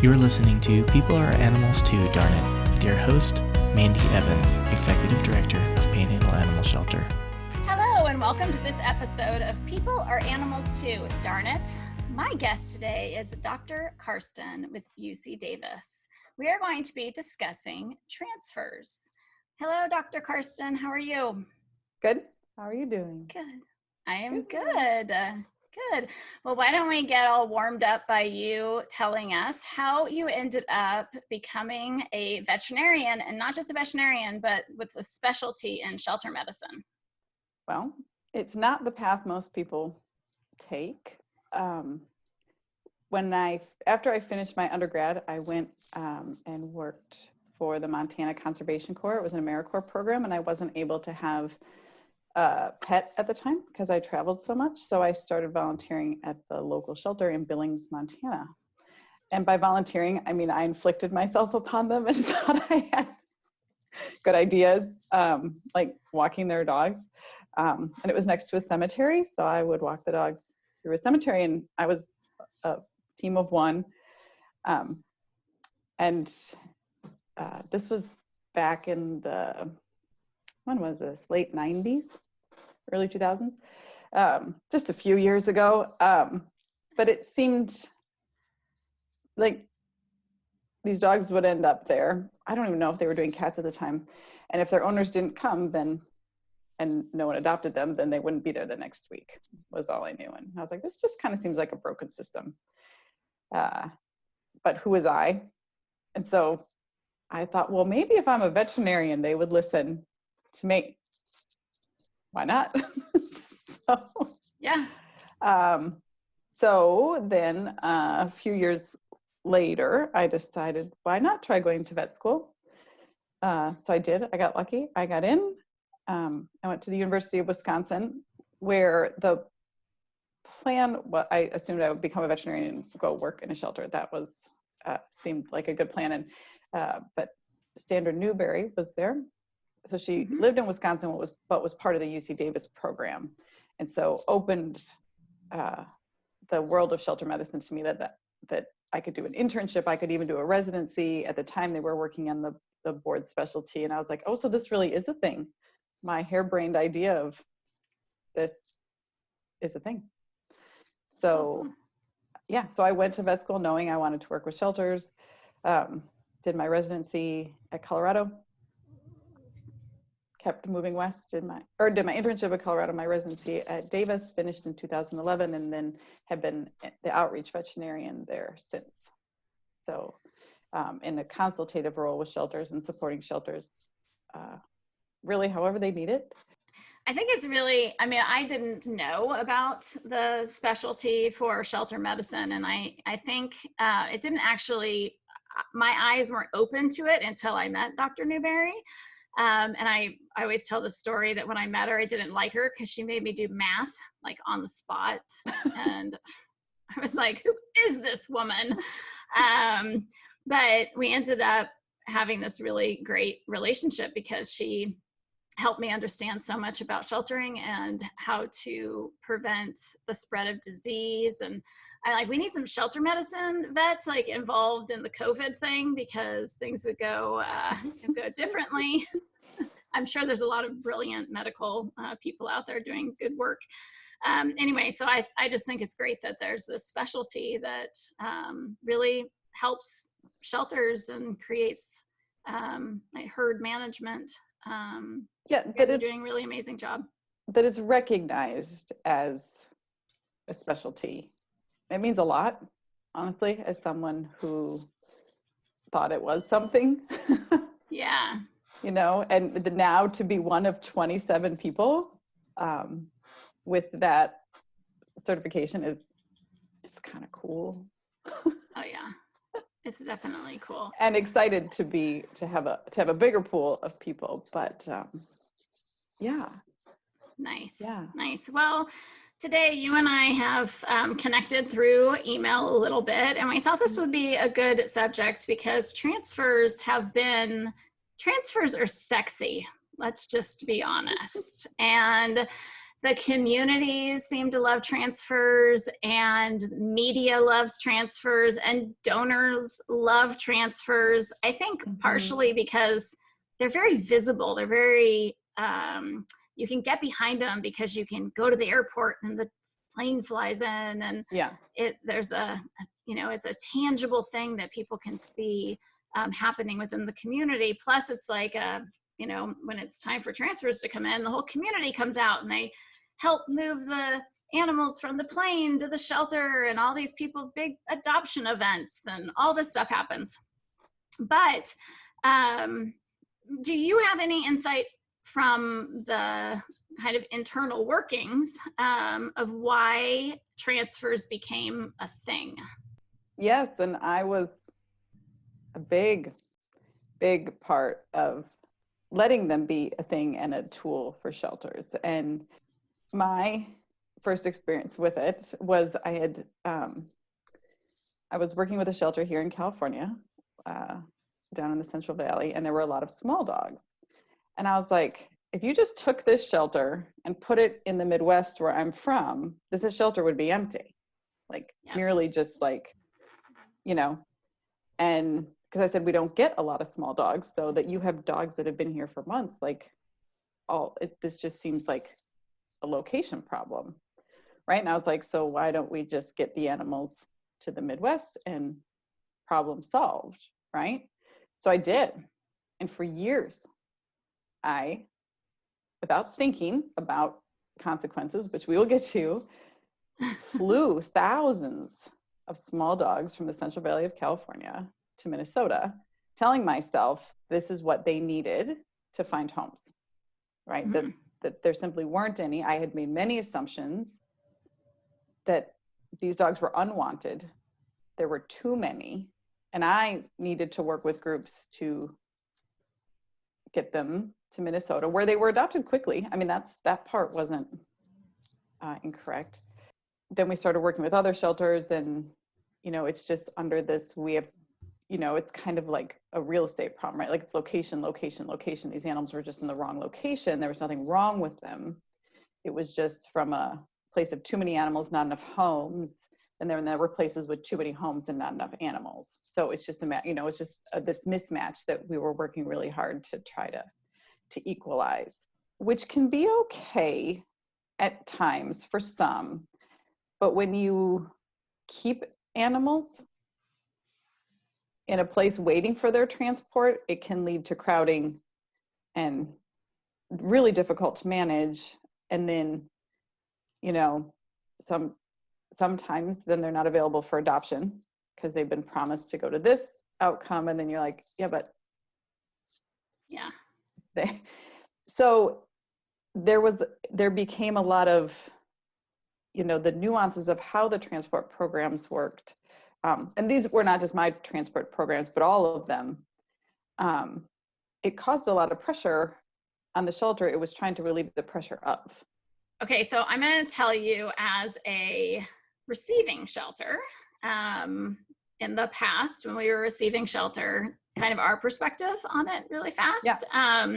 You're listening to People Are Animals Too, Darn It, with your host, Mandy Evans, Executive Director of Panhandle Animal Shelter. Hello, and welcome to this episode of People Are Animals Too, Darn It. My guest today is Dr. Karsten with UC Davis. We are going to be discussing transfers. Hello, Dr. Karsten. How are you? Good. How are you doing? Good. I am good. Good. Well, why don't we get all warmed up by you telling us how you ended up becoming a veterinarian, and not just a veterinarian, but with a specialty in shelter medicine. Well, it's not the path most people take. After I finished my undergrad, I went and worked for the Montana Conservation Corps. It was an AmeriCorps program, and I wasn't able to have a pet at the time because I traveled so much. So I started volunteering at the local shelter in Billings, Montana. And by volunteering, I mean, I inflicted myself upon them and thought I had good ideas, like walking their dogs. And it was next to a cemetery. So I would walk the dogs through a cemetery, and I was a team of one. This was back in when was this? Late 90s, early 2000s, just a few years ago. But it seemed like these dogs would end up there. I don't even know if they were doing cats at the time. And if their owners didn't come, and no one adopted them, then they wouldn't be there the next week, was all I knew. And I was like, this just kind of seems like a broken system. But who was I? And so I thought, well, maybe if I'm a veterinarian, they would listen to me. Why not? Yeah. So then a few years later, I decided, why not try going to vet school? So I did. I got lucky. I got in. I went to the University of Wisconsin, where the plan, I assumed I would become a veterinarian and go work in a shelter. That was seemed like a good plan. And but Sandra Newberry was there. So she lived in Wisconsin, but was part of the UC Davis program. And so opened the world of shelter medicine to me, that I could do an internship. I could even do a residency. At the time, they were working on the board specialty. And I was like, oh, so this really is a thing. My harebrained idea of this is a thing. So Awesome. Yeah, so I went to vet school knowing I wanted to work with shelters, did my residency at Colorado, kept moving west, did my internship at Colorado, my residency at Davis, finished in 2011, and then have been the outreach veterinarian there since. So in a consultative role with shelters and supporting shelters, really however they need it. I think it's really, I didn't know about the specialty for shelter medicine, and I think it didn't actually, my eyes weren't open to it until I met Dr. Newberry. And I always tell the story that when I met her, I didn't like her because she made me do math, like on the spot. And I was like, who is this woman? But we ended up having this really great relationship because she helped me understand so much about sheltering and how to prevent the spread of disease. And we need some shelter medicine vets involved in the COVID thing, because things would go differently. I'm sure there's a lot of brilliant medical people out there doing good work. Anyway, so I just think it's great that there's this specialty that really helps shelters and creates herd management. That are doing a really amazing job. That it's recognized as a specialty. It means a lot, honestly, as someone who thought it was something. Yeah. And now to be one of 27 people with that certification is kind of cool. Oh yeah. It's definitely cool. And excited to have a bigger pool of people, but yeah. Nice. Yeah. Nice. Well, today you and I have connected through email a little bit, and we thought this would be a good subject because transfers are sexy. Let's just be honest. And the communities seem to love transfers, and media loves transfers, and donors love transfers. I think partially because they're very visible. They're very, you can get behind them because you can go to the airport and the plane flies in, and there's it's a tangible thing that people can see happening within the community. Plus it's like, when it's time for transfers to come in, the whole community comes out and they help move the animals from the plane to the shelter, and all these people, big adoption events, and all this stuff happens. But do you have any insight from the kind of internal workings of why transfers became a thing? Yes, and I was a big part of letting them be a thing and a tool for shelters. And my first experience with it was I was working with a shelter here in California, down in the Central Valley, and there were a lot of small dogs. And I was like, if you just took this shelter and put it in the Midwest where I'm from, this shelter would be empty. Like nearly just like, and because I said, we don't get a lot of small dogs, so that you have dogs that have been here for months, like this just seems like a location problem, right? And I was like, so why don't we just get the animals to the Midwest and problem solved, right? So I did. And for years, I, without thinking about consequences, which we will get to, flew thousands of small dogs from the Central Valley of California to Minnesota, telling myself this is what they needed to find homes, right? That there simply weren't any. I had made many assumptions that these dogs were unwanted. There were too many, and I needed to work with groups to get them to Minnesota, where they were adopted quickly. I mean, that part wasn't incorrect. Then we started working with other shelters, and it's just under this, we have, it's kind of like a real estate problem, right? Like it's location. These animals were just in the wrong location. There was nothing wrong with them. It was just from a place of too many animals, not enough homes. And then there were places with too many homes and not enough animals. So it's just it's just this mismatch that we were working really hard to try to equalize, which can be okay at times for some. But when you keep animals in a place waiting for their transport, it can lead to crowding and really difficult to manage. And then, sometimes then they're not available for adoption because they've been promised to go to this outcome. And then you're like, so there became a lot of, the nuances of how the transport programs worked. And these were not just my transport programs, but all of them. It caused a lot of pressure on the shelter. It was trying to relieve the pressure of. Okay, so I'm going to tell you, as a receiving shelter, in the past, when we were receiving shelter, kind of our perspective on it really fast. Yeah.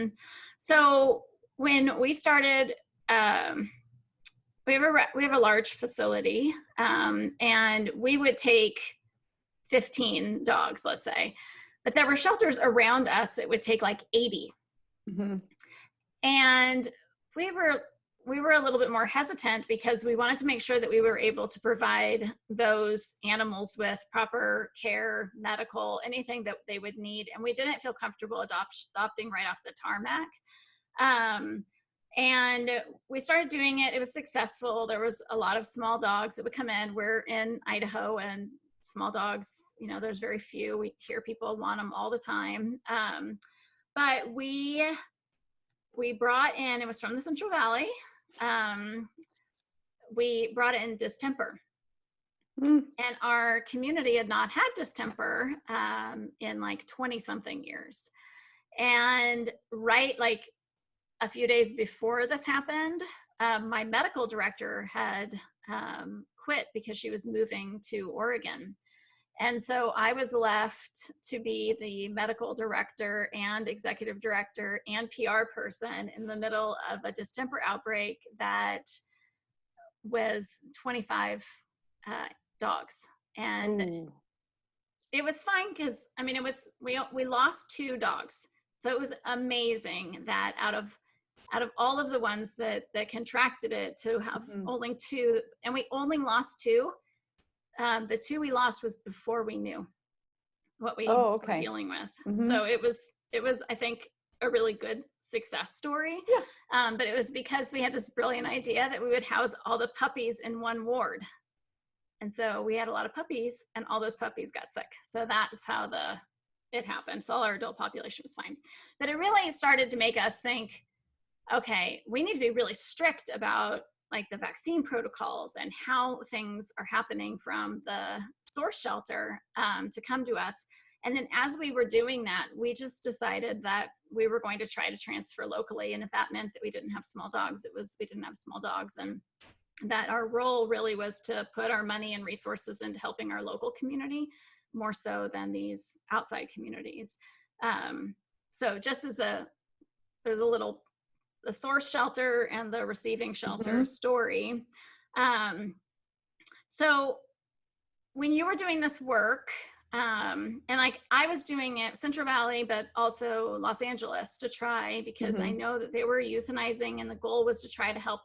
So when we started, we have a large facility, and we would take 15 dogs, let's say, but there were shelters around us that would take like 80. Mm-hmm. And we were a little bit more hesitant because we wanted to make sure that we were able to provide those animals with proper care, medical, anything that they would need. And we didn't feel comfortable adopting right off the tarmac. And we started doing it. It was successful. There was a lot of small dogs that would come in. We're in Idaho, and small dogs, there's very few. We hear people want them all the time. But we brought in, it was from the Central Valley. We brought in distemper. And our community had not had distemper in like 20 something years. And like a few days before this happened, my medical director had quit because she was moving to Oregon. And so I was left to be the medical director and executive director and PR person in the middle of a distemper outbreak that was 25 dogs. And Ooh. it was fine because, I mean, we lost 2 dogs. So it was amazing that out of all of the ones that contracted it, to have only 2, and we only lost 2. The 2 we lost was before we knew what we were dealing with. So it was, I think, a really good success story. Yeah. But it was because we had this brilliant idea that we would house all the puppies in one ward. And so we had a lot of puppies, and all those puppies got sick. So that's how it happened. So all our adult population was fine. But it really started to make us think, okay, we need to be really strict about like the vaccine protocols and how things are happening from the source shelter to come to us. And then as we were doing that, we just decided that we were going to try to transfer locally. And if that meant that we didn't have small dogs, we didn't have small dogs. And that our role really was to put our money and resources into helping our local community more so than these outside communities. So just as there's a little, the source shelter and the receiving shelter story. So when you were doing this work, and like I was doing it Central Valley, but also Los Angeles to try, because I know that they were euthanizing, and the goal was to try to help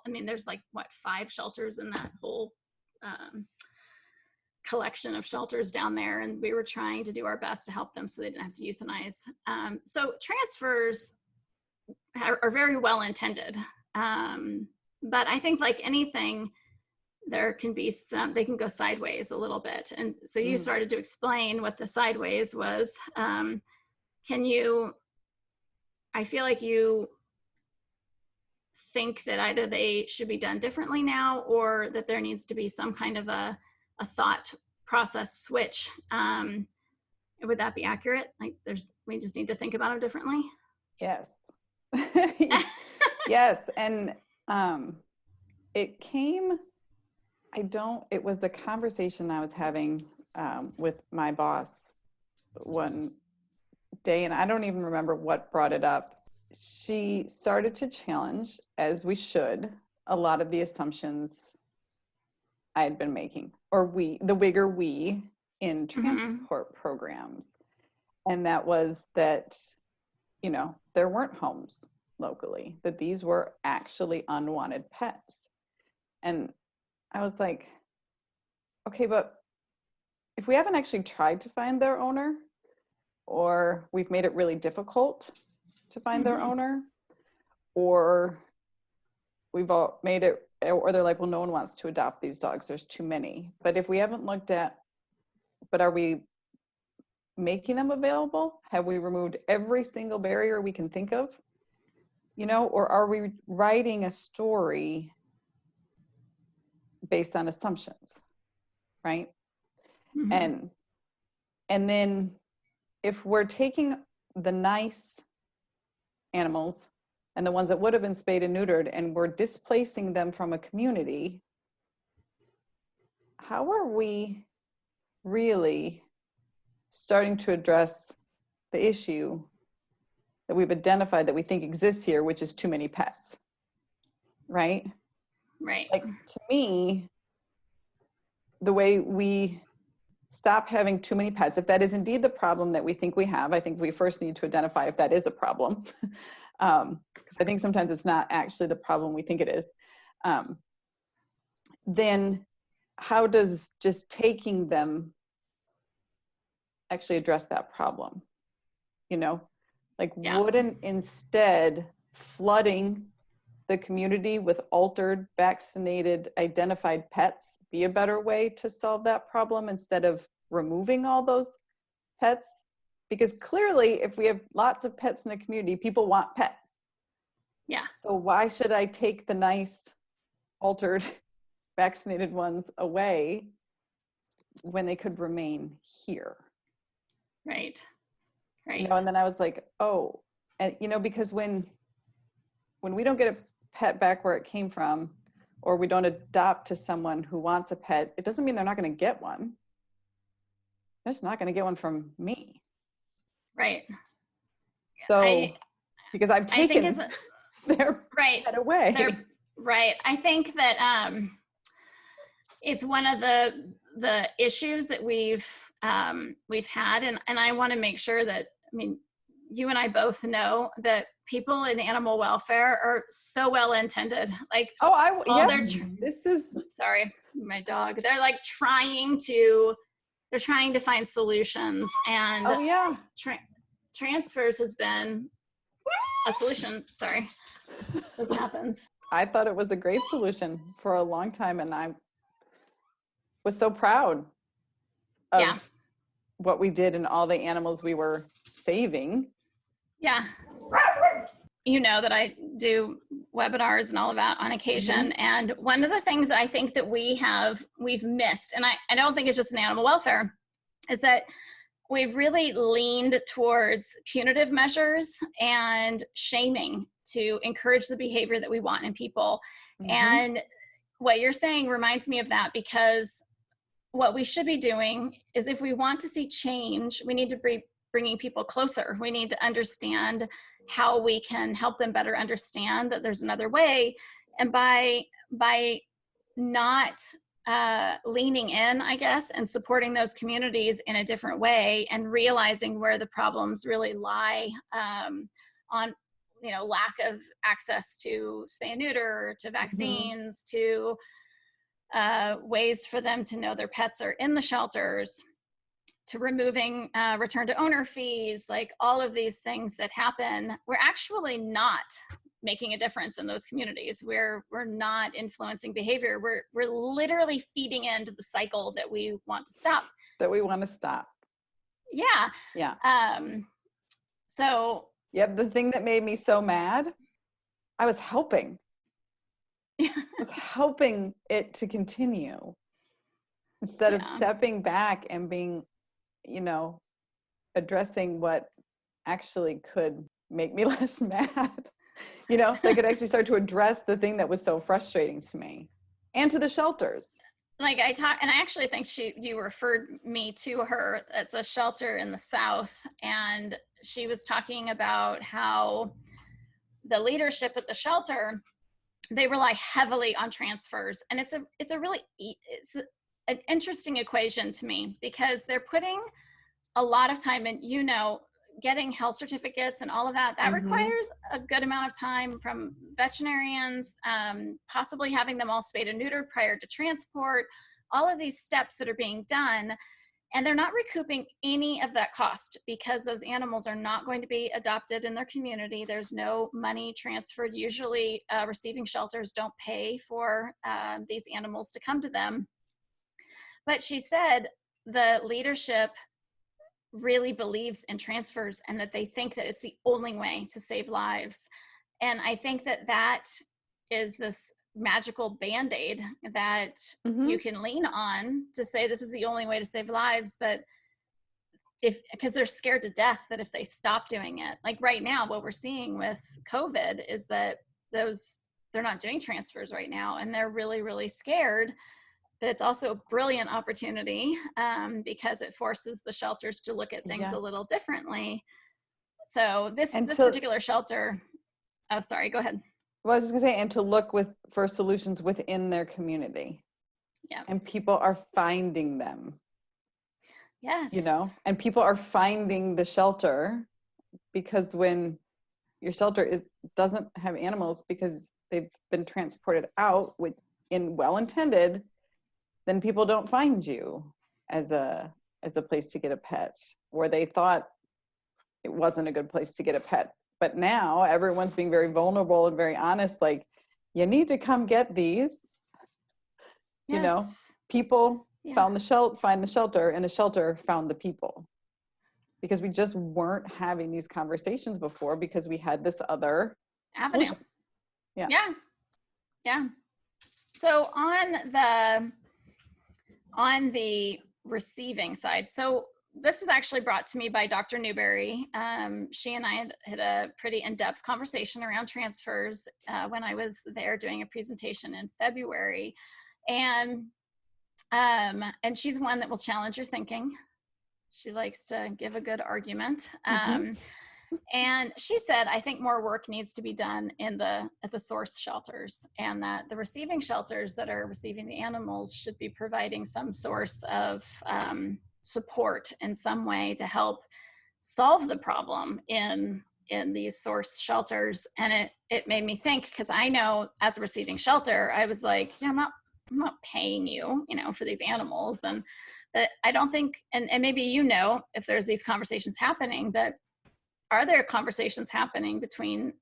there's like 5 shelters in that whole collection of shelters down there, and we were trying to do our best to help them so they didn't have to euthanize. So transfers are very well intended, but I think like anything, there can be they can go sideways a little bit. And so you started to explain what the sideways was. I feel like you think that either they should be done differently now, or that there needs to be some kind of a thought process switch. Would that be accurate? Like we just need to think about them differently? Yes. Yes. And it was the conversation I was having with my boss one day, and I don't even remember what brought it up. She started to challenge, as we should, a lot of the assumptions I had been making, or the bigger we in transport programs. And that was that, there weren't homes locally, that these were actually unwanted pets. And I was like, okay, but if we haven't actually tried to find their owner, or we've made it really difficult to find their owner, or we've all made it, or they're like, well, no one wants to adopt these dogs, there's too many. But if we haven't looked at, but are we making them available? Have we removed every single barrier we can think of? Or are we writing a story based on assumptions, right? And then if we're taking the nice animals and the ones that would have been spayed and neutered, and we're displacing them from a community, how are we really starting to address the issue that we've identified that we think exists here, which is too many pets, right? Right. Like, to me, the way we stop having too many pets, if that is indeed the problem that we think we have, I think we first need to identify if that is a problem. Because I think sometimes it's not actually the problem we think it is. Then how does just taking them actually address that problem? Wouldn't instead flooding the community with altered, vaccinated, identified pets be a better way to solve that problem, instead of removing all those pets? Because clearly, if we have lots of pets in the community, people want pets. Yeah. So why should I take the nice, altered, vaccinated ones away when they could remain here? Right. And then I was like, oh, and because when we don't get a pet back where it came from, or we don't adopt to someone who wants a pet, it doesn't mean they're not going to get one. They're just not going to get one from me. Right. So, because I've taken their pet away. Right. I think that it's one of the issues that we've had, and I want to make sure that, I mean, you and I both know that people in animal welfare are so well intended. Like, this is, sorry, my dog. They're like trying to find solutions, and transfers has been a solution. Sorry, this happens. I thought it was a great solution for a long time, and I was so proud of what we did and all the animals we were saving. Yeah. You know that I do webinars and all of that on occasion. Mm-hmm. And one of the things that I think that we've missed, and I don't think it's just in animal welfare, is that we've really leaned towards punitive measures and shaming to encourage the behavior that we want in people. Mm-hmm. And what you're saying reminds me of that, because what we should be doing is, if we want to see change, we need to be bringing people closer. We need to understand how we can help them better understand that there's another way. And by not leaning in, I guess, and supporting those communities in a different way, and realizing where the problems really lie, on, you know, lack of access to spay and neuter, to vaccines, to ways for them to know their pets are in the shelters, to removing return to owner fees, like all of these things that happen, we're actually not making a difference in those communities. We're not influencing behavior. We're literally feeding into the cycle that we want to stop. Yeah. Yeah. So. Yep. The thing that made me so mad, I was helping. I was helping it to continue, instead of stepping back and being, you know, addressing what actually could make me less mad. You know, they could actually start to address the thing that was so frustrating to me and to the shelters. Like I actually think you referred me to her. It's a shelter in the South, and she was talking about how the leadership at the shelter, they rely heavily on transfers. And it's an interesting equation to me, because they're putting a lot of time in, you know, getting health certificates and all of that requires a good amount of time from veterinarians, possibly having them all spayed and neutered prior to transport, all of these steps that are being done. And they're not recouping any of that cost, because those animals are not going to be adopted in their community. There's no money transferred. Usually receiving shelters don't pay for these animals to come to them. But she said the leadership really believes in transfers, and that they think that it's the only way to save lives. And I think that is this magical Band-Aid that you can lean on to say this is the only way to save lives. But because they're scared to death that if they stop doing it, like right now, what we're seeing with COVID is that they're not doing transfers right now, and they're really, really scared. But it's also a brilliant opportunity, because it forces the shelters to look at things a little differently. So this particular shelter, oh, sorry, go ahead. Well, I was just gonna say, and to look for solutions within their community. Yeah. And people are finding them. Yes. You know, and people are finding the shelter, because when your shelter doesn't have animals because they've been transported out well-intended, then people don't find you as a place to get a pet, or they thought it wasn't a good place to get a pet. But now everyone's being very vulnerable and very honest, like, you need to come get these. Yes. You know, people find the shelter, and the shelter found the people. Because we just weren't having these conversations before, because we had this other avenue. Solution. Yeah. So on the receiving side, so this was actually brought to me by Dr. Newberry. She and I had a pretty in-depth conversation around transfers when I was there doing a presentation in February. And she's one that will challenge your thinking. She likes to give a good argument. And she said, I think more work needs to be done at the source shelters, and that the receiving shelters that are receiving the animals should be providing some source of support in some way to help solve the problem in these source shelters. And it made me think, because I know as a receiving shelter, I was like, yeah, I'm not paying you, for these animals. But I don't think, and maybe, if there's these conversations happening, but are there conversations happening between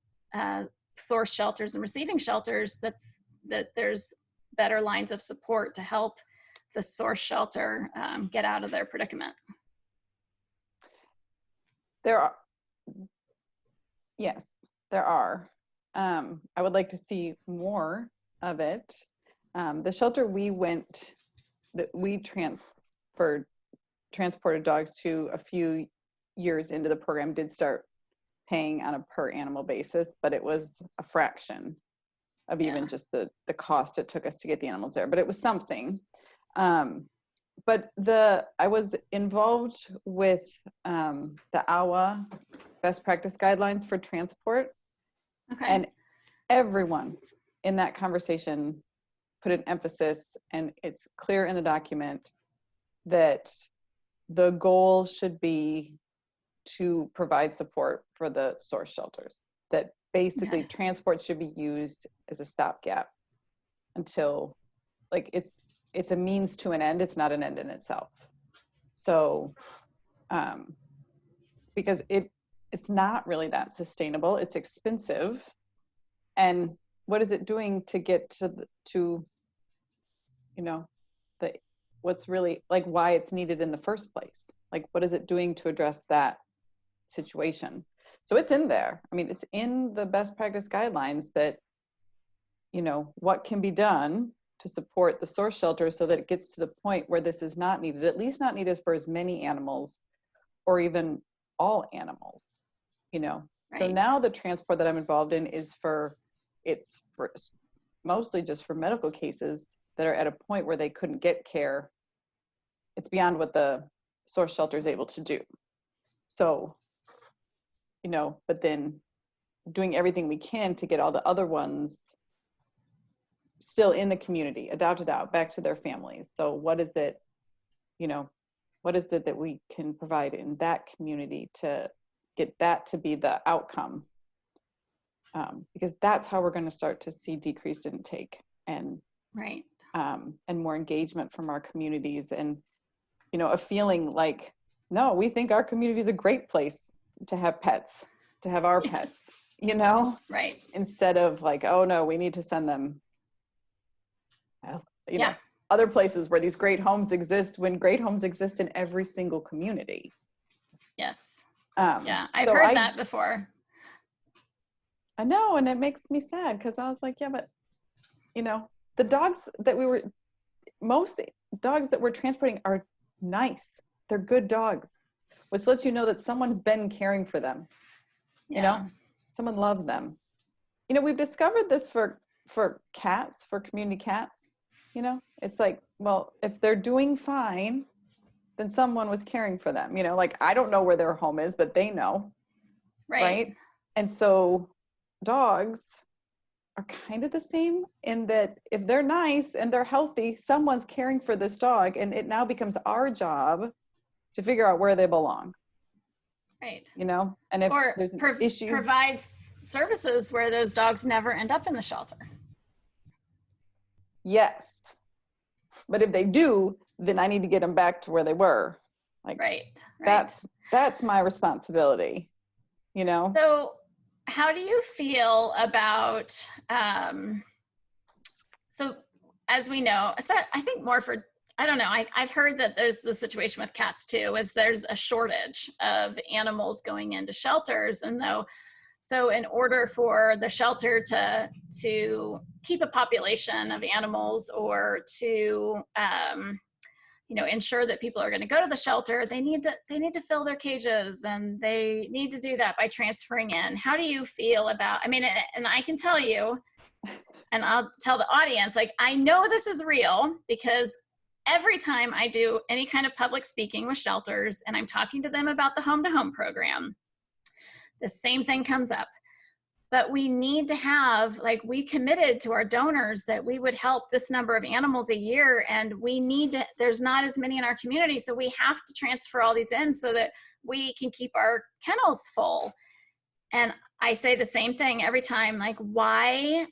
source shelters and receiving shelters that there's better lines of support to help the source shelter get out of their predicament? There are. Yes, there are. I would like to see more of it. The shelter we transported dogs to a few years into the program did start paying on a per animal basis, but it was a fraction of even just the cost it took us to get the animals there, but it was something. But I was involved with the AWA best practice guidelines for transport. Okay. And everyone in that conversation put an emphasis, and it's clear in the document, that the goal should be to provide support for the source shelters, that basically transport should be used as a stopgap until, like, it's a means to an end. It's not an end in itself. So because it's not really that sustainable. It's expensive. And what is it doing to get to what's really, like, why it's needed in the first place? Like, what is it doing to address that situation? So it's in there. I mean, it's in the best practice guidelines that, what can be done to support the source shelter so that it gets to the point where this is not needed, at least not needed for as many animals or even all animals, Right. So now the transport that I'm involved in is it's mostly just for medical cases that are at a point where they couldn't get care. It's beyond what the source shelter is able to do. So, but then doing everything we can to get all the other ones still in the community, adopted out, back to their families. So what is it that we can provide in that community to get that to be the outcome? Because that's how we're going to start to see decreased intake and more engagement from our communities, and a feeling like, no, we think our community is a great place to have pets, to have our pets, right, instead of like, oh no, we need to send them other places where these great homes exist, when great homes exist in every single community. Yes. I've heard that before. I know, and it makes me sad, because I was like, yeah, but the dogs that most dogs that we're transporting are nice. They're good dogs, which lets you know that someone's been caring for them. Someone loves them. We've discovered this for cats, for community cats. It's like, well, if they're doing fine, then someone was caring for them. Like, I don't know where their home is, but they know. Right? And so dogs are kind of the same, in that if they're nice and they're healthy, someone's caring for this dog, and it now becomes our job to figure out where they belong. Right. And if there's an issue, provides services where those dogs never end up in the shelter. Yes. But if they do, then I need to get them back to where they were. Like, right. That's my responsibility, So how do you feel about, so as we know, I think more for, I don't know, I've heard that there's the situation with cats too, is there's a shortage of animals going into shelters. And so in order for the shelter to keep a population of animals, or to, ensure that people are going to go to the shelter, they need to fill their cages, and they need to do that by transferring in. How do you feel about, and I can tell you, and I'll tell the audience, like, I know this is real because every time I do any kind of public speaking with shelters and I'm talking to them about the home to home program, the same thing comes up. But we need to have, like, we committed to our donors that we would help this number of animals a year, and there's not as many in our community, so we have to transfer all these in so that we can keep our kennels full. And I say the same thing every time, like, why,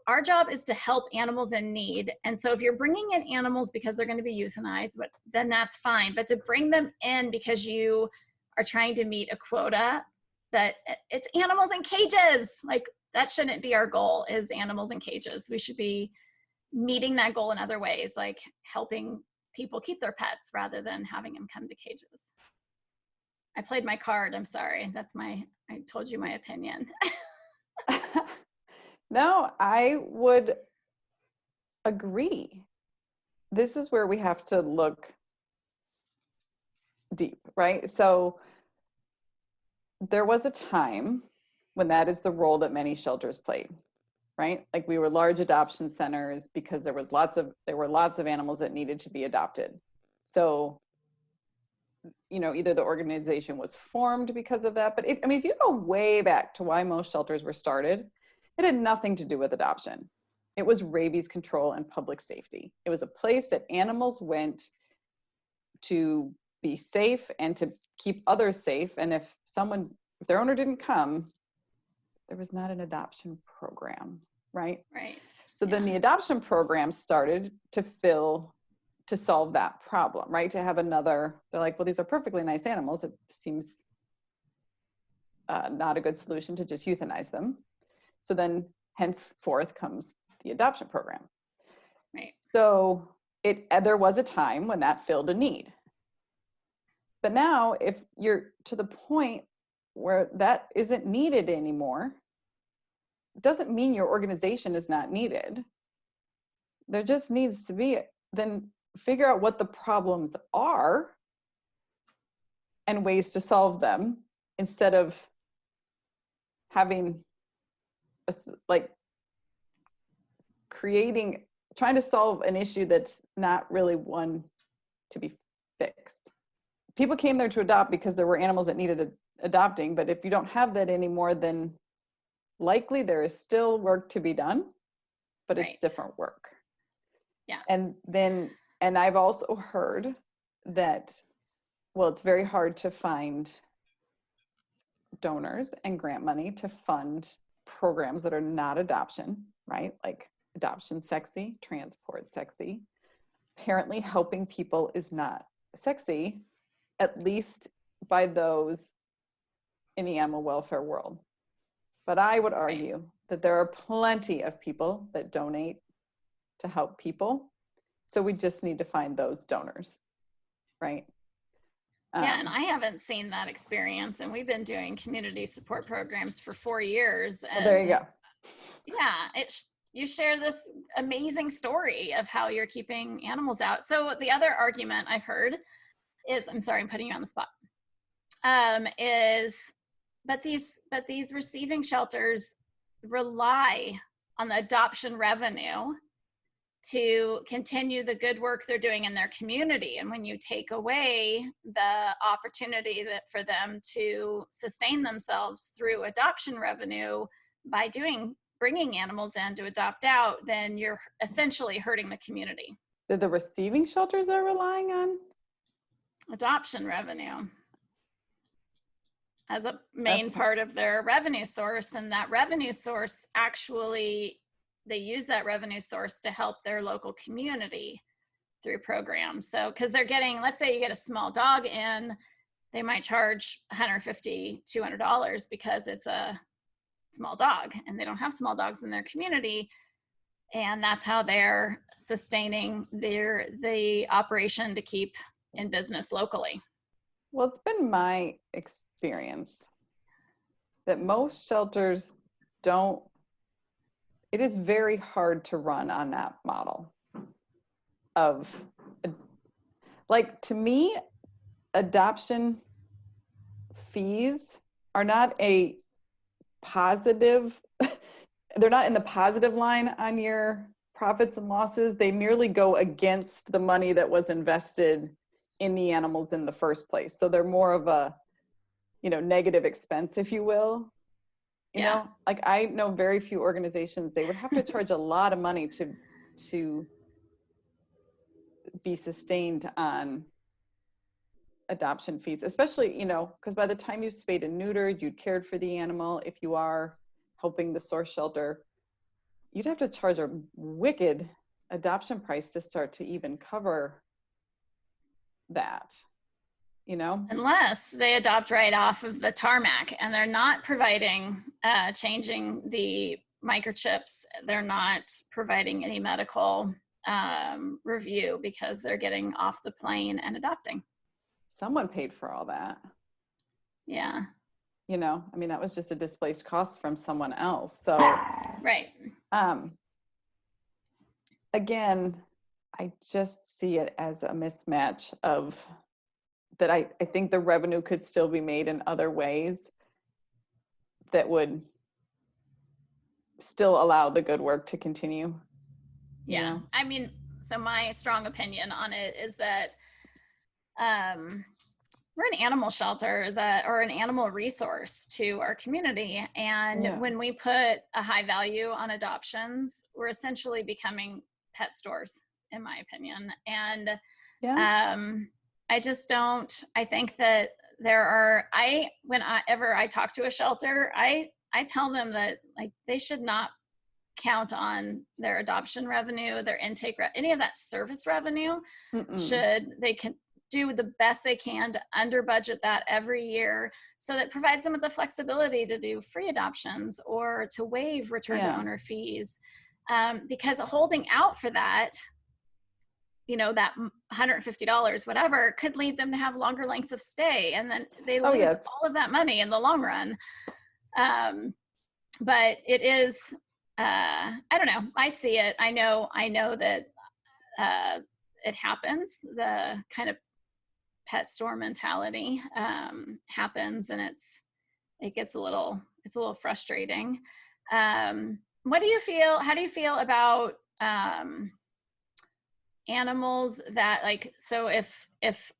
our job is to help animals in need. And so if you're bringing in animals because they're going to be euthanized, then that's fine. But to bring them in because you are trying to meet a quota, that it's animals in cages, like, that shouldn't be our goal, is animals in cages. We should be meeting that goal in other ways, like helping people keep their pets rather than having them come to cages. I played my card. I'm sorry. I told you my opinion. No, I would agree. This is where we have to look deep, right? So there was a time when that is the role that many shelters played, right? Like, we were large adoption centers because there were lots of animals that needed to be adopted. So, either the organization was formed because of that, but if you go way back to why most shelters were started, it had nothing to do with adoption. It was rabies control and public safety. It was a place that animals went to be safe and to keep others safe. And if their owner didn't come, there was not an adoption program, right? Right. So then the adoption program started to solve that problem, right? To have they're like, well, these are perfectly nice animals. It seems not a good solution to just euthanize them. So then henceforth comes the adoption program. Right. So there was a time when that filled a need. But now, if you're to the point where that isn't needed anymore, it doesn't mean your organization is not needed. There just needs to be, then figure out what the problems are and ways to solve them, instead of having trying to solve an issue that's not really one to be fixed. People came there to adopt because there were animals that needed adopting, but if you don't have that anymore, then likely there is still work to be done, but it's different work. Yeah. And I've also heard that, well, it's very hard to find donors and grant money to fund programs that are not adoption, right? Like, adoption sexy, transport sexy. Apparently helping people is not sexy, at least by those in the animal welfare world. But I would argue that there are plenty of people that donate to help people. So we just need to find those donors, right? Yeah, and I haven't seen that experience, and we've been doing community support programs for 4 years. And well, there you go. Yeah, you share this amazing story of how you're keeping animals out. So the other argument I've heard is, I'm sorry, I'm putting you on the spot, but these receiving shelters rely on the adoption revenue to continue the good work they're doing in their community. And when you take away the opportunity for them to sustain themselves through adoption revenue by bringing animals in to adopt out, then you're essentially hurting the community. The receiving shelters are relying on adoption revenue as a main part of their revenue source. And that revenue source, actually, they use that revenue source to help their local community through programs. So, because they're getting, let's say you get a small dog in, they might charge $150, $200 because it's a small dog and they don't have small dogs in their community. And that's how they're sustaining the operation to keep in business locally. Well, it's been my experience that most shelters it is very hard to run on that model of, Like, to me, adoption fees are not a positive, they're not in the positive line on your profits and losses. They merely go against the money that was invested in the animals in the first place. So they're more of a, negative expense, if you will. You know, like, I know very few organizations, they would have to charge a lot of money to be sustained on adoption fees, especially, because by the time you've spayed and neutered, you cared for the animal, if you are helping the source shelter, you'd have to charge a wicked adoption price to start to even cover that, Unless they adopt right off of the tarmac and they're not providing, changing the microchips, they're not providing any medical review because they're getting off the plane and adopting. Someone paid for all that. Yeah. That was just a displaced cost from someone else. So, right. Again, I just see it as a mismatch of that. I think the revenue could still be made in other ways that would still allow the good work to continue. Yeah. So my strong opinion on it is that we're an animal shelter or an animal resource to our community. And when we put a high value on adoptions, we're essentially becoming pet stores, in my opinion. And I just don't, I think that whenever I talk to a shelter, I tell them that, like, they should not count on their adoption revenue, their intake, any of that service revenue. They can do the best they can to under budget that every year, so that provides them with the flexibility to do free adoptions or to waive return to owner fees. Because holding out for that, that $150, whatever, could lead them to have longer lengths of stay. And then they lose all of that money in the long run. But it is, I don't know. I see it. I know that it happens. The kind of pet store mentality happens, and it gets a little frustrating. What do you feel? How do you feel about animals that, like, so if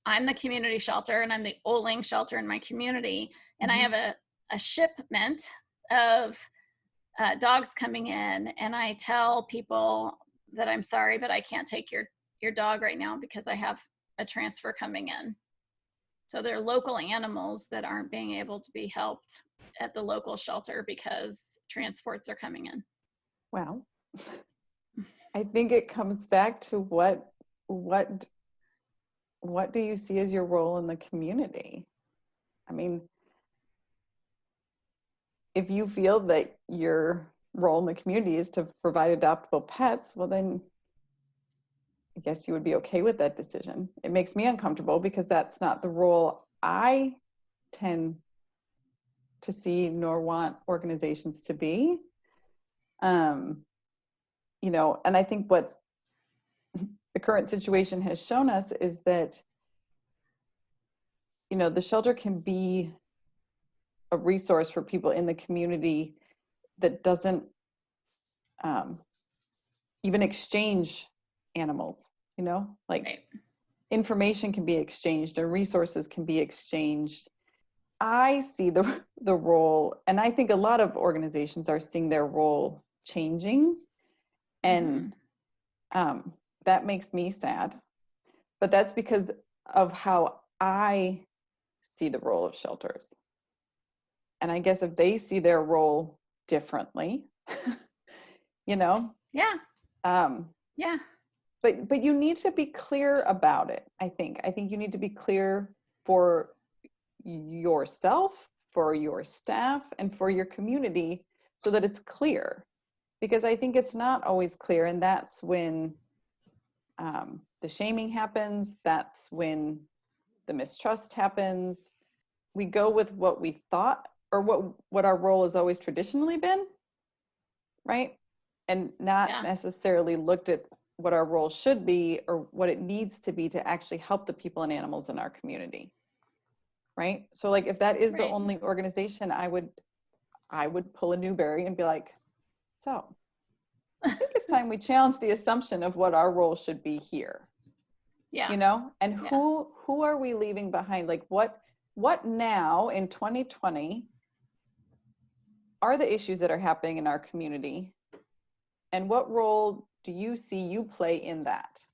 I'm the community shelter and I'm the Oling shelter in my community, and I have a shipment of dogs coming in, and I tell people that I'm sorry, but I can't take your dog right now because I have a transfer coming in. So they're local animals that aren't being able to be helped at the local shelter because transports are coming in. Well, I think it comes back to what do you see as your role in the community? If you feel that your role in the community is to provide adoptable pets, well, then I guess you would be okay with that decision. It makes me uncomfortable because that's not the role I tend to see nor want organizations to be. And I think what the current situation has shown us is that, the shelter can be a resource for people in the community that doesn't even exchange animals, information can be exchanged and resources can be exchanged. I see the role, and I think a lot of organizations are seeing their role changing, and that makes me sad. But that's because of how I see the role of shelters. And I guess if they see their role differently, Yeah. But you need to be clear about it. I think you need to be clear for yourself, for your staff, and for your community, so that it's clear. Because I think it's not always clear, and that's when the shaming happens. That's when the mistrust happens. We go with what we thought, or what our role has always traditionally been, right? And not necessarily looked at our role should be, or what it needs to be to actually help the people and animals in our community. Right? So like, if that is the only organization, I would pull a Newberry and be like, so I think it's time we challenge the assumption of what our role should be here. Yeah. You know, and who are we leaving behind? Like what now in 2020 are the issues that are happening in our community? And what role do you see you play in that?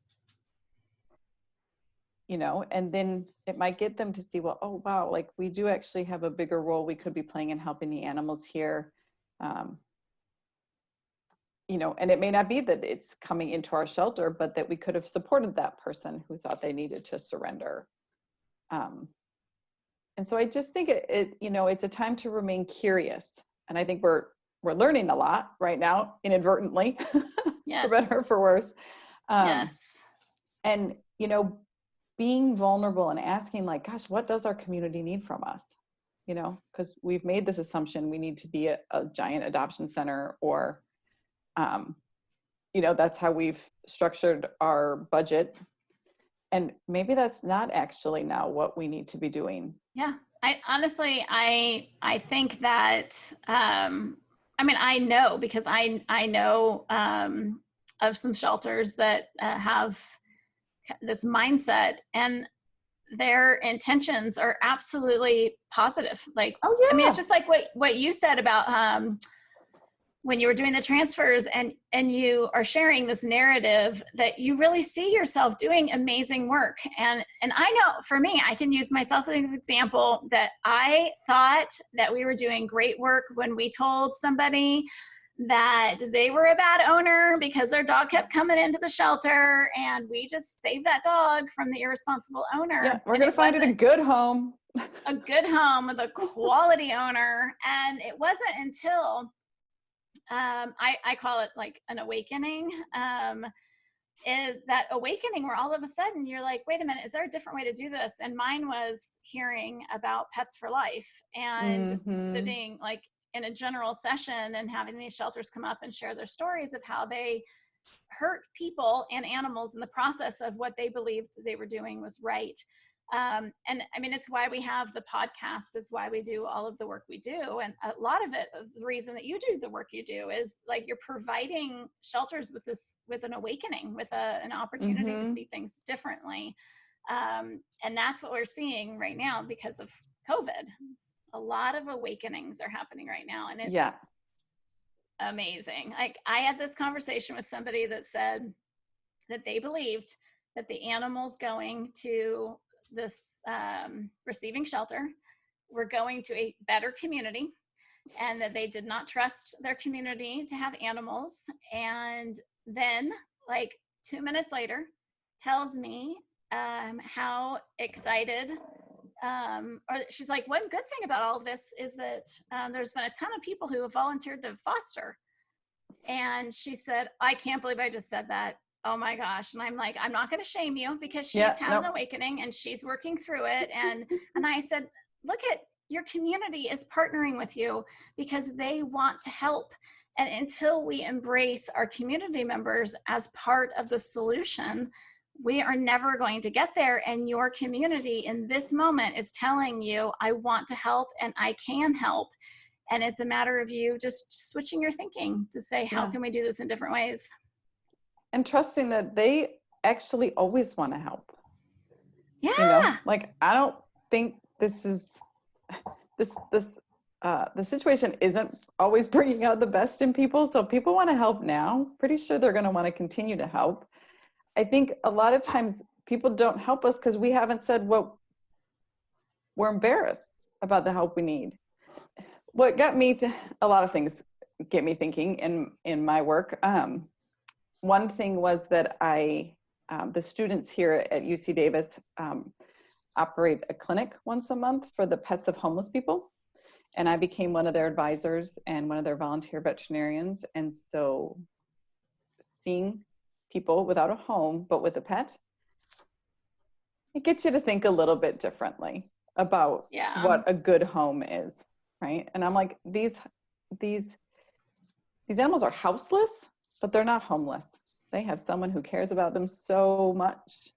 You know, and then it might get them to see, well, oh, wow, like we do actually have a bigger role we could be playing in helping the animals here. You know, and it may not be that it's coming into our shelter, but that we could have supported that person who thought they needed to surrender. And so I just think it you know, it's a time to remain curious. And I think we're learning a lot right now, inadvertently, Yes. for better or for worse. Yes. And, you know, being vulnerable and asking like, gosh, what does our community need from us? You know, because we've made this assumption we need to be a giant adoption center, or, you know, that's how we've structured our budget. And maybe that's not actually now what we need to be doing. Yeah. I honestly, I think that, I mean, I know, because I know of some shelters that have this mindset, and their intentions are absolutely positive. Like, oh yeah, I mean, it's just like what you said about when you were doing the transfers, and you are sharing this narrative that you really see yourself doing amazing work. And I know for me, I can use myself as an example, that I thought that we were doing great work when we told somebody that they were a bad owner because their dog kept coming into the shelter, and we just saved that dog from the irresponsible owner. Yeah, we're going to find it a good home. A good home with a quality owner. And it wasn't until I call it like an awakening, is that awakening where all of a sudden you're like, wait a minute, is there a different way to do this? And mine was hearing about Pets for Life, and sitting like in a general session and having these shelters come up and share their stories of how they hurt people and animals in the process of what they believed they were doing was right. And I mean, it's why we have the podcast. It's why we do all of the work we do. And a lot of it, the reason that you do the work you do, is like you're providing shelters with an awakening, with an opportunity to see things differently. And that's what we're seeing right now because of COVID. A lot of awakenings are happening right now. And it's amazing. Like, I had this conversation with somebody that said that they believed that the animals going to this receiving shelter were going to a better community, and that they did not trust their community to have animals. And then like 2 minutes later tells me how excited, or she's like, one good thing about all of this is that there's been a ton of people who have volunteered to foster. And she said, I can't believe I just said that. Oh my gosh. And I'm like, I'm not going to shame you, because she's had an awakening and she's working through it. And I said, look at your community is partnering with you because they want to help. And until we embrace our community members as part of the solution, we are never going to get there. And your community in this moment is telling you, I want to help and I can help. And it's a matter of you just switching your thinking to say, how can we do this in different ways? And trusting that they actually always want to help. Yeah. You know, like, I don't think this is, the situation isn't always bringing out the best in people. So people want to help now. Pretty sure they're going to want to continue to help. I think a lot of times people don't help us because we haven't said what we're embarrassed about the help we need. What got me, a lot of things get me thinking in my work. One thing was that the students here at UC Davis operate a clinic once a month for the pets of homeless people. And I became one of their advisors and one of their volunteer veterinarians. And so seeing people without a home, but with a pet, it gets you to think a little bit differently about what a good home is, right? And I'm like, these animals are houseless, but they're not homeless. They have someone who cares about them so much.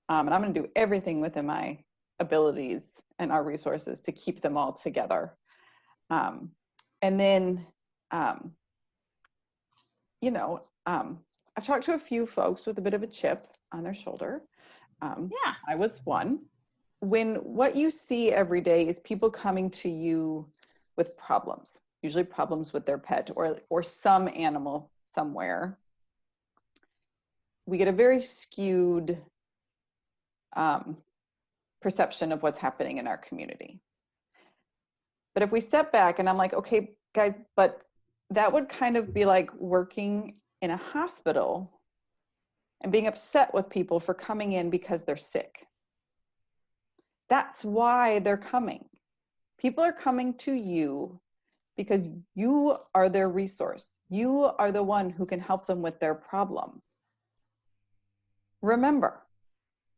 And I'm going to do everything within my abilities and our resources to keep them all together. And then, I've talked to a few folks with a bit of a chip on their shoulder. I was one. When what you see every day is people coming to you with problems, usually problems with their pet or some animal somewhere, we get a very skewed perception of what's happening in our community. But if we step back and I'm like, okay, guys, but that would kind of be like working in a hospital and being upset with people for coming in because they're sick. That's why they're coming. People are coming to you because you are their resource. You are the one who can help them with their problem. Remember,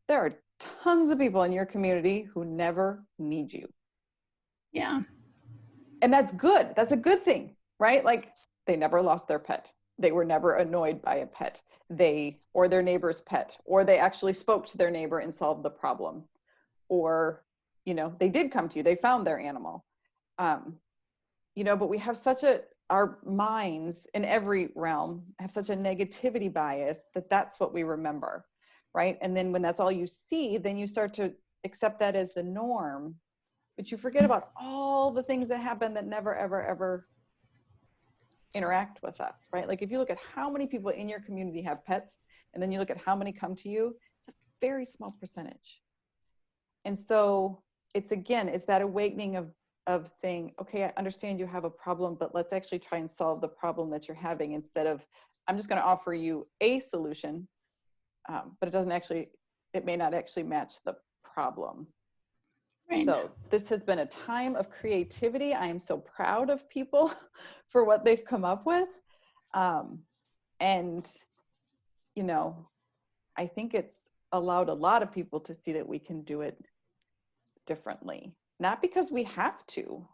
there are tons of people in your community who never need you. Yeah. And that's good. That's a good thing, right? Like, they never lost their pet. They were never annoyed by a pet. Or their neighbor's pet, or they actually spoke to their neighbor and solved the problem. Or, they did come to you, they found their animal. But we have our minds in every realm have such a negativity bias that's what we remember, right? And then when that's all you see, then you start to accept that as the norm, but you forget about all the things that happen that never, ever, ever interact with us, right? Like if you look at how many people in your community have pets, and then you look at how many come to you, it's a very small percentage. And so it's that awakening of saying, okay, I understand you have a problem, but let's actually try and solve the problem that you're having, instead of, I'm just going to offer you a solution, but it may not actually match the problem. Right. So this has been a time of creativity. I am so proud of people for what they've come up with. And, I think it's allowed a lot of people to see that we can do it differently, not because we have to,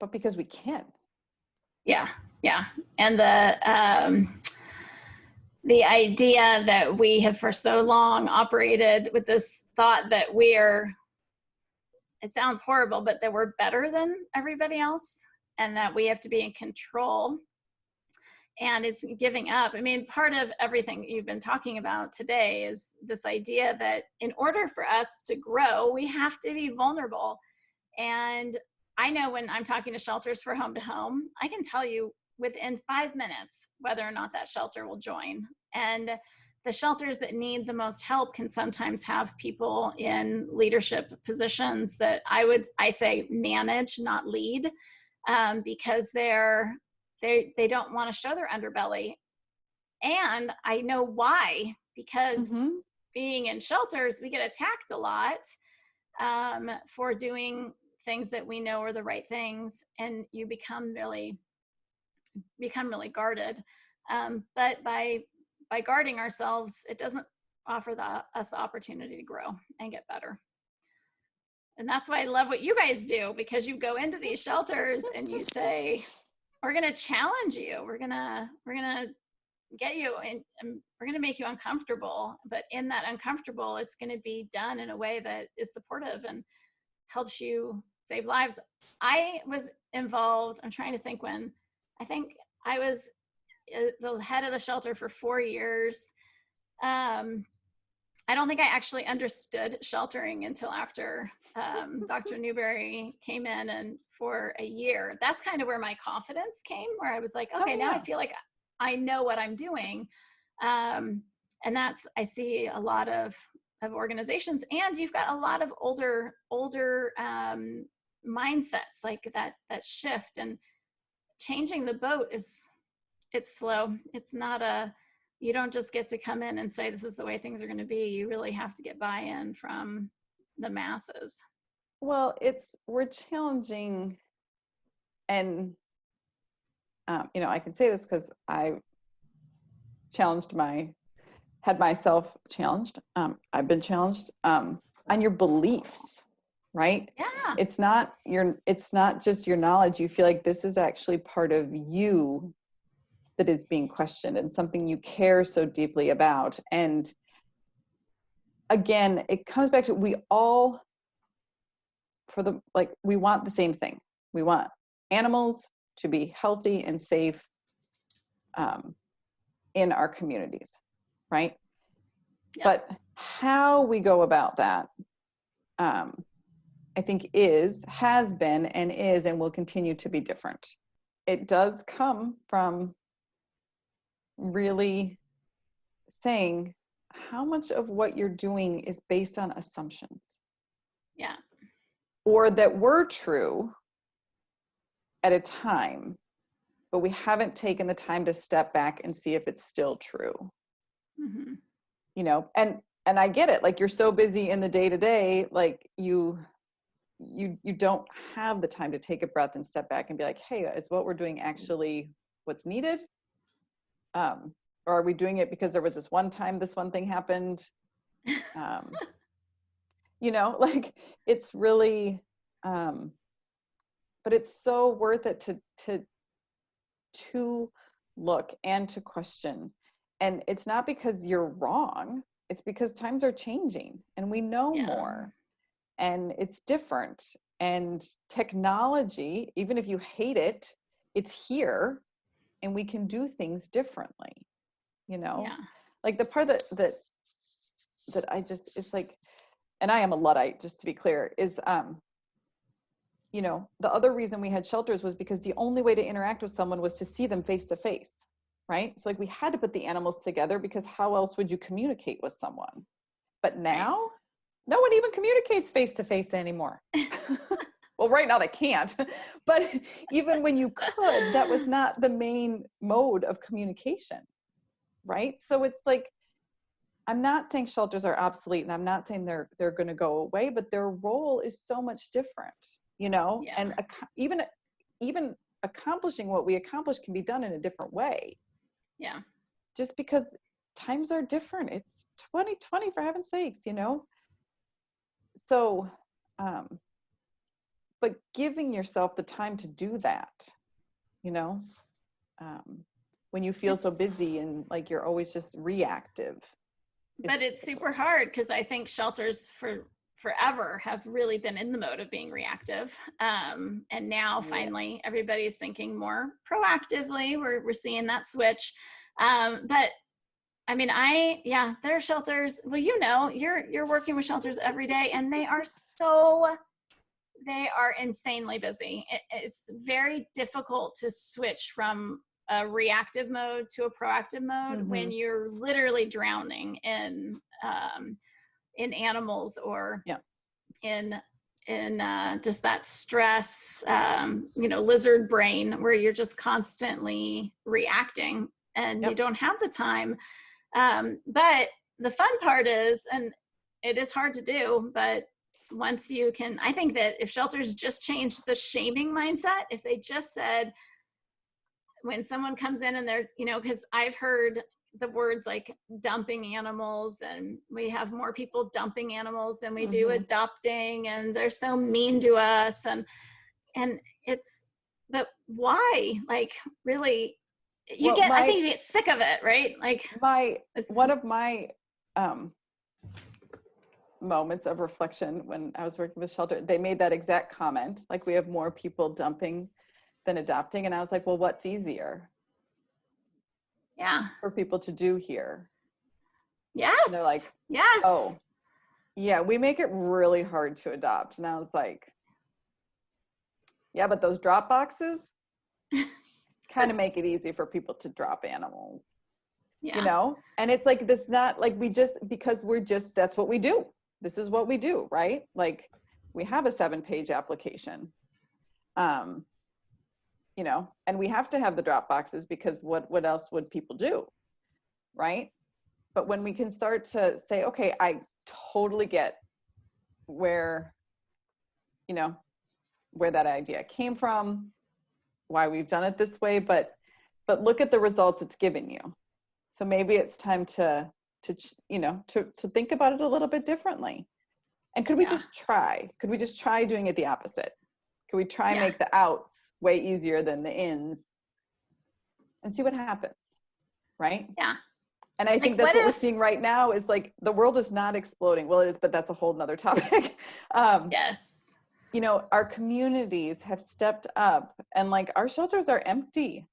but because we can. Yeah. Yeah. And the idea that we have for so long operated with this thought that it sounds horrible, but that we're better than everybody else and that we have to be in control. And it's giving up. I mean, part of everything you've been talking about today is this idea that in order for us to grow, we have to be vulnerable. And I know when I'm talking to shelters for home to home, I can tell you within 5 minutes whether or not that shelter will join. And the shelters that need the most help can sometimes have people in leadership positions that I say manage, not lead, because they don't want to show their underbelly. And I know why, because being in shelters, we get attacked a lot for doing things that we know are the right things, and you become really guarded. But by guarding ourselves, it doesn't offer us the opportunity to grow and get better. And that's why I love what you guys do, because you go into these shelters and you say, we're going to challenge you. We're going to get you and we're going to make you uncomfortable. But in that uncomfortable, it's going to be done in a way that is supportive and helps you save lives. I was involved. I'm trying to think when. I think I was the head of the shelter for 4 years. I don't think I actually understood sheltering until after Dr. Newberry came in, and for a year, that's kind of where my confidence came, where I was like, okay, now I feel like I know what I'm doing. And I see a lot of organizations, and you've got a lot of older mindsets, like that shift, and changing the boat it's slow. It's not you don't just get to come in and say, this is the way things are going to be. You really have to get buy-in from the masses. Well, we're challenging, and I can say this because I had myself challenged. I've been challenged on your beliefs, right? Yeah. It's not just your knowledge. You feel like this is actually part of you that is being questioned and something you care so deeply about. And again, it comes back to, we all, we want the same thing. We want animals to be healthy and safe in our communities, right? Yep. But how we go about that, I think has been and is and will continue to be different. It does come from really saying how much of what you're doing is based on assumptions. Yeah. Or that were true at a time, but we haven't taken the time to step back and see if it's still true. Mm-hmm. You know, and I get it. Like, you're so busy in the day to day, like you don't have the time to take a breath and step back and be like, hey, is what we're doing actually what's needed? Or are we doing it because there was this one time this one thing happened? You know, like, it's really, but it's so worth it to look and to question. And it's not because you're wrong. It's because times are changing and we know more and it's different. And technology, even if you hate it, it's here and we can do things differently, you know? Yeah. Like, the part that I just, it's like, and I am a Luddite, just to be clear, is, you know, the other reason we had shelters was because the only way to interact with someone was to see them face to face, right? So, like, we had to put the animals together because how else would you communicate with someone? But now, no one even communicates face to face anymore. Well, right now they can't, but even when you could, that was not the main mode of communication, right? So it's like, I'm not saying shelters are obsolete, and I'm not saying they're going to go away, but their role is so much different, you know. Yeah. And even accomplishing what we accomplish can be done in a different way. Yeah. Just because times are different. It's 2020, for heaven's sakes, you know. So, but giving yourself the time to do that, you know, when you feel so busy and like you're always just reactive. But it's super hard because I think shelters forever have really been in the mode of being reactive. And now finally everybody's thinking more proactively. We're seeing that switch. But I mean, there are shelters. Well, you know, you're working with shelters every day and they are insanely busy. It's very difficult to switch from a reactive mode to a proactive mode when you're literally drowning in animals or in just that stress, you know, lizard brain where you're just constantly reacting and you don't have the time. But the fun part is, and it is hard to do, but once you can, I think that if shelters just changed the shaming mindset, if they just said, when someone comes in and they're, you know, because I've heard the words like dumping animals, and we have more people dumping animals than we do adopting, and they're so mean to us, and it's, but why? Like, really, I think you get sick of it, right? Like, one of my moments of reflection when I was working with shelter, they made that exact comment, like, we have more people dumping than adopting. And I was like, well, what's easier for people to do here? Yes. And they're like, yes. Oh, yeah, we make it really hard to adopt. And I was like, yeah, but those drop boxes kind of make it easy for people to drop animals, you know? And it's like, this, not like that's what we do. This is what we do, right? Like, we have a 7-page application, you know, and we have to have the drop boxes because what else would people do, right? But when we can start to say, okay, I totally get where, you know, where that idea came from, why we've done it this way, but look at the results it's given you. So maybe it's time to you know, to think about it a little bit differently. And could we just try? Could we just try doing it the opposite? Could we try and make the outs way easier than the ins? and see what happens, right? Yeah. And I think that's what we're seeing right now is like the world is not exploding. Well, it is, but that's a whole nother topic. Yes. You know, our communities have stepped up and like our shelters are empty.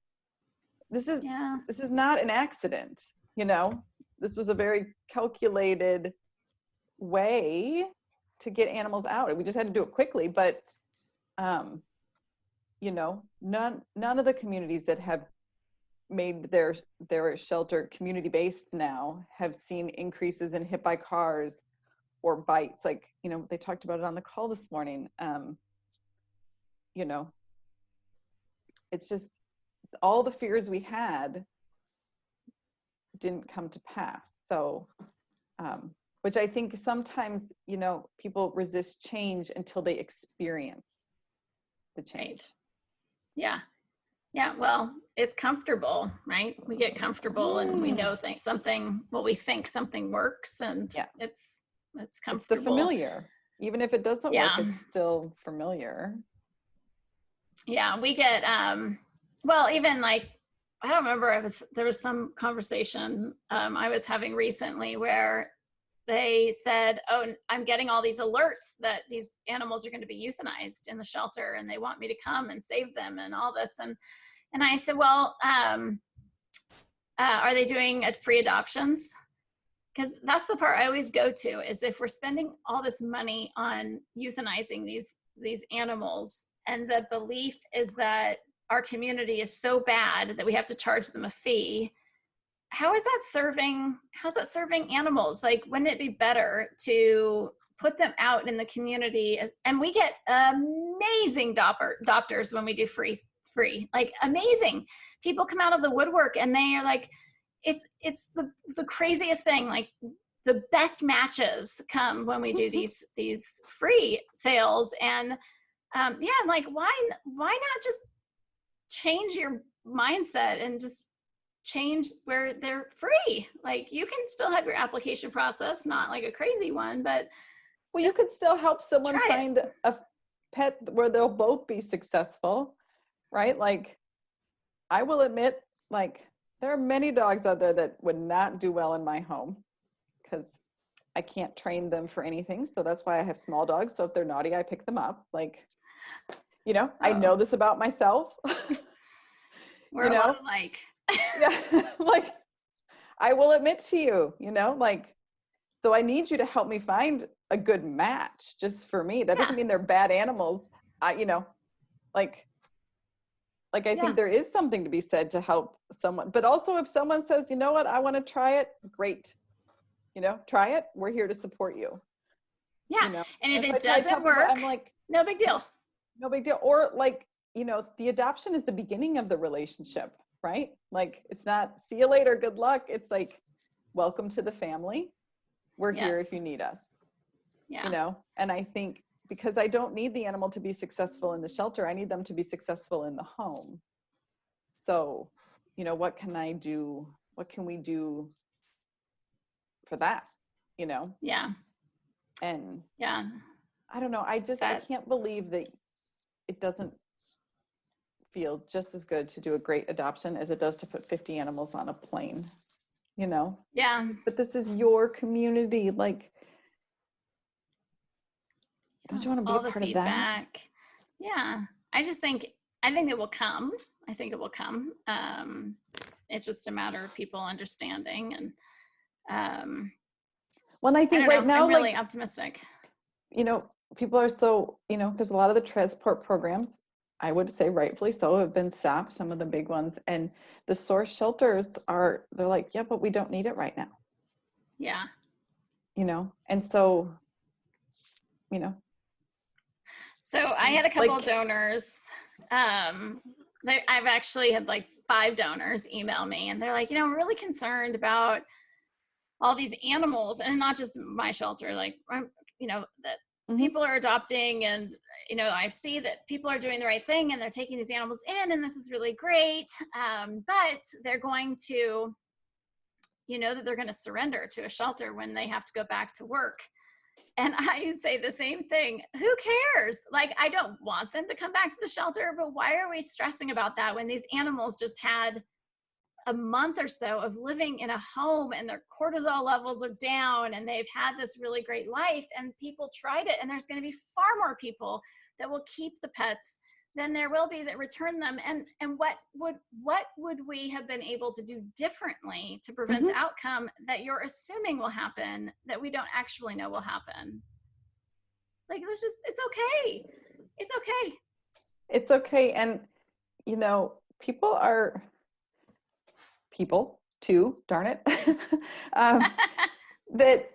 This is not an accident, you know. This was a very calculated way to get animals out. We just had to do it quickly, but you know, none of the communities that have made their shelter community based now have seen increases in hit by cars or bites. Like, you know, they talked about it on the call this morning. You know, it's just all the fears we had didn't come to pass. So which I think sometimes, you know, people resist change until they experience the change. Right. Yeah. Yeah, well, it's comfortable, right? We get comfortable and we know we think something works, and it's comfortable. It's the familiar. Even if it doesn't work, it's still familiar. Yeah, we get well, even like, I don't remember, there was some conversation I was having recently where they said, oh, I'm getting all these alerts that these animals are going to be euthanized in the shelter and they want me to come and save them and all this. And I said, well, are they doing free adoptions? Because that's the part I always go to, is if we're spending all this money on euthanizing these animals, and the belief is that our community is so bad that we have to charge them a fee, how's that serving animals? Like, wouldn't it be better to put them out in the community? And we get amazing doctors when we do free, like amazing people come out of the woodwork, and they are like, it's the craziest thing. Like, the best matches come when we do these free sales. And like, why not just change your mindset and just change where they're free? Like, you can still have your application process, not like a crazy one, but well, you could still help someone find a pet where they'll both be successful, right? Like, I will admit, like, there are many dogs out there that would not do well in my home because I can't train them for anything. So that's why I have small dogs. So if they're naughty, I pick them up. Like, you know, I know this about myself. We're a lot alike. Yeah, like, I will admit to you, you know, like, so I need you to help me find a good match just for me. That doesn't mean they're bad animals. You know, like I think there is something to be said to help someone, but also if someone says, you know what, I want to try it, great. You know, try it. We're here to support you. Yeah. You know? And if it doesn't work, I'm like, no big deal. No big deal. Or like, you know, the adoption is the beginning of the relationship, right? Like, it's not see you later, good luck. It's like, welcome to the family. We're here if you need us. Yeah. You know, and I think because I don't need the animal to be successful in the shelter, I need them to be successful in the home. So, you know, what can I do? What can we do for that? You know? Yeah. And I don't know. I can't believe that it doesn't feel just as good to do a great adoption as it does to put 50 animals on a plane, you know? Yeah. But this is your community. Like, don't you want to be a part of that? Yeah. I think it will come. I think it will come. It's just a matter of people understanding. And well, I think right now, I'm really optimistic. You know, people are so, you know, because a lot of the transport programs, I would say rightfully so, have been stopped, some of the big ones. And the source shelters they're like, yeah, but we don't need it right now. Yeah. You know, and so, you know. So I had a couple of donors. I've actually had like 5 donors email me, and they're like, you know, I'm really concerned about all these animals, and not just my shelter, like, you know, that people are adopting, and, you know, I see that people are doing the right thing and they're taking these animals in, and this is really great. But they're going to, you know, that they're going to surrender to a shelter when they have to go back to work. And I say the same thing. Who cares? Like, I don't want them to come back to the shelter, but why are we stressing about that when these animals just had a month or so of living in a home and their cortisol levels are down and they've had this really great life, and people tried it, and there's going to be far more people that will keep the pets than there will be that return them. And what would we have been able to do differently to prevent the outcome that you're assuming will happen that we don't actually know will happen? Like, it's okay. It's okay. It's okay. And, you know, people too, darn it, that,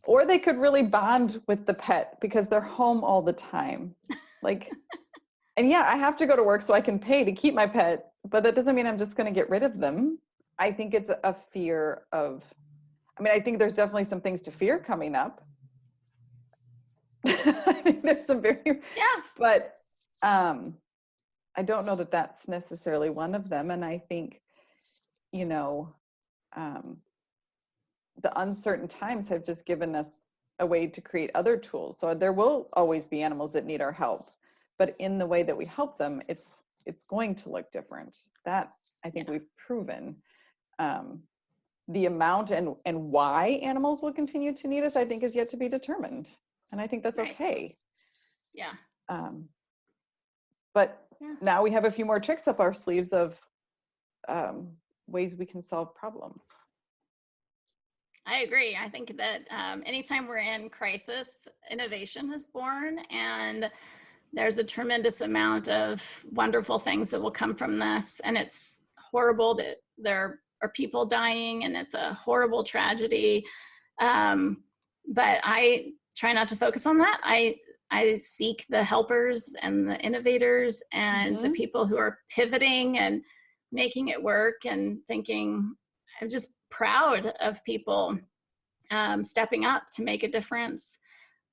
or they could really bond with the pet because they're home all the time. Like, and yeah, I have to go to work so I can pay to keep my pet, but that doesn't mean I'm just going to get rid of them. I think it's a fear of, I mean, I think there's definitely some things to fear coming up. I think there's some but I don't know that that's necessarily one of them. And I think, you know, the uncertain times have just given us a way to create other tools. So there will always be animals that need our help, but in the way that we help them, it's going to look different. That I think we've proven. The amount and why animals will continue to need us, I think, is yet to be determined. And I think that's okay. Yeah. But now we have a few more tricks up our sleeves of ways we can solve problems. I agree. I think that anytime we're in crisis, innovation is born, and there's a tremendous amount of wonderful things that will come from this. And it's horrible that there are people dying, and it's a horrible tragedy. But I try not to focus on that. I seek the helpers and the innovators and the people who are pivoting and making it work, and thinking, I'm just proud of people stepping up to make a difference.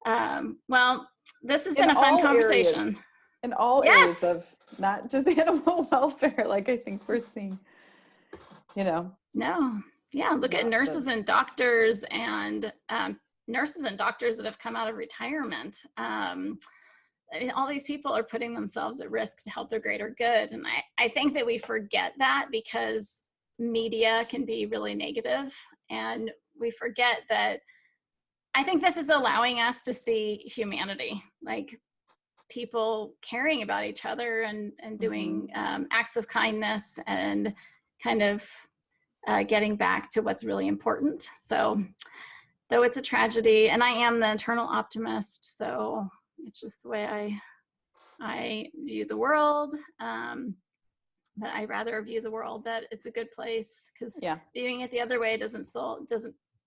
Well, this has been a fun conversation. In all areas of not just animal welfare, like I think we're seeing, you know. No. Yeah, look at nurses and doctors and nurses and doctors that have come out of retirement. I mean, all these people are putting themselves at risk to help their greater good. And I think that we forget that because media can be really negative, and we forget that I think this is allowing us to see humanity, like people caring about each other and doing acts of kindness and kind of getting back to what's really important. So though it's a tragedy, and I am the eternal optimist, so it's just the way I view the world. But I rather view the world that it's a good place, because viewing it the other way doesn't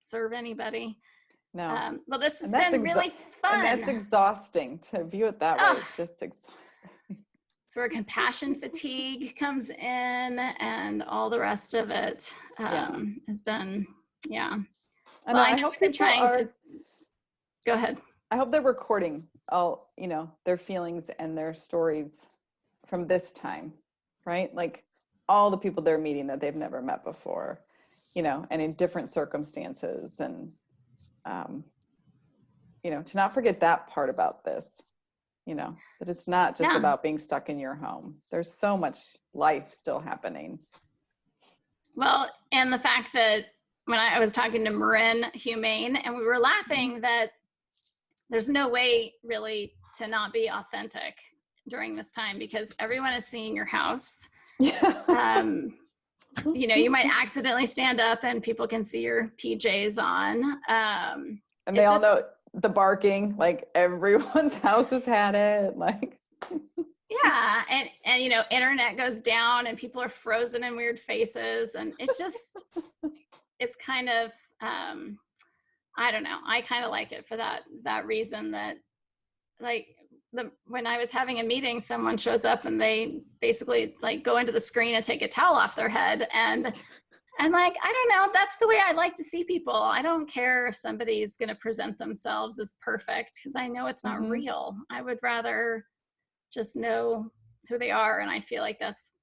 serve anybody. No. Well, this has been really fun. And that's exhausting to view it that way. It's just exhausting. It's where compassion fatigue comes in, and all the rest of it has been, And well, I know we've been trying to. Go ahead. I hope they're recording all, you know, their feelings and their stories from this time, right? Like all the people they're meeting that they've never met before, you know, and in different circumstances, and you know, to not forget that part about this, you know, that it's not just about being stuck in your home. There's so much life still happening. Well, and the fact that when I was talking to Marin Humane, and we were laughing that there's no way really to not be authentic during this time, because everyone is seeing your house. You know, you might accidentally stand up and people can see your PJs on. And they all know the barking, like everyone's house has had it. Like, yeah. And, you know, internet goes down and people are frozen in weird faces. And it's just, it's kind of, I don't know. I kind of like it for that reason, that like when I was having a meeting, someone shows up and they basically like go into the screen and take a towel off their head. And I'm like, I don't know. That's the way I like to see people. I don't care if somebody's going to present themselves as perfect, because I know it's not real. I would rather just know who they are. And I feel like that's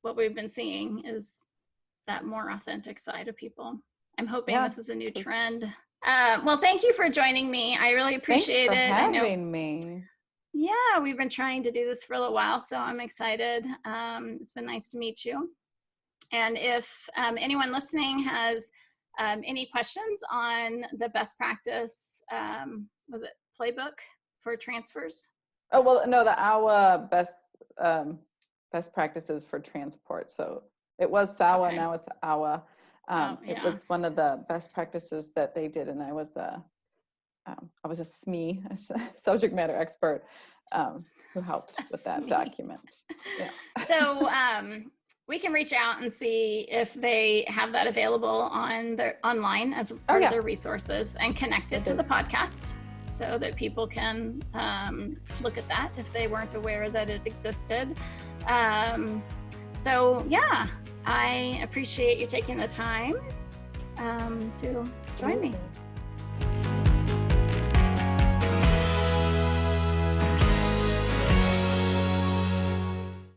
what we've been seeing, is that more authentic side of people. I'm hoping this is a new trend. Well, thank you for joining me. I really appreciate it. Thanks for having me. Yeah, we've been trying to do this for a little while, so I'm excited. It's been nice to meet you. And if anyone listening has any questions on the best practice, was it playbook for transfers? Oh, well, no, the AWA best practices for transport. So it was SAWA, Okay. now it's AWA. It was one of the best practices that they did, and I was a SME, subject matter expert, who helped with that document. Yeah. So we can reach out and see if they have that available on their online as part of their resources, and connect it to the podcast so that people can look at that if they weren't aware that it existed. So yeah, I appreciate you taking the time to join me.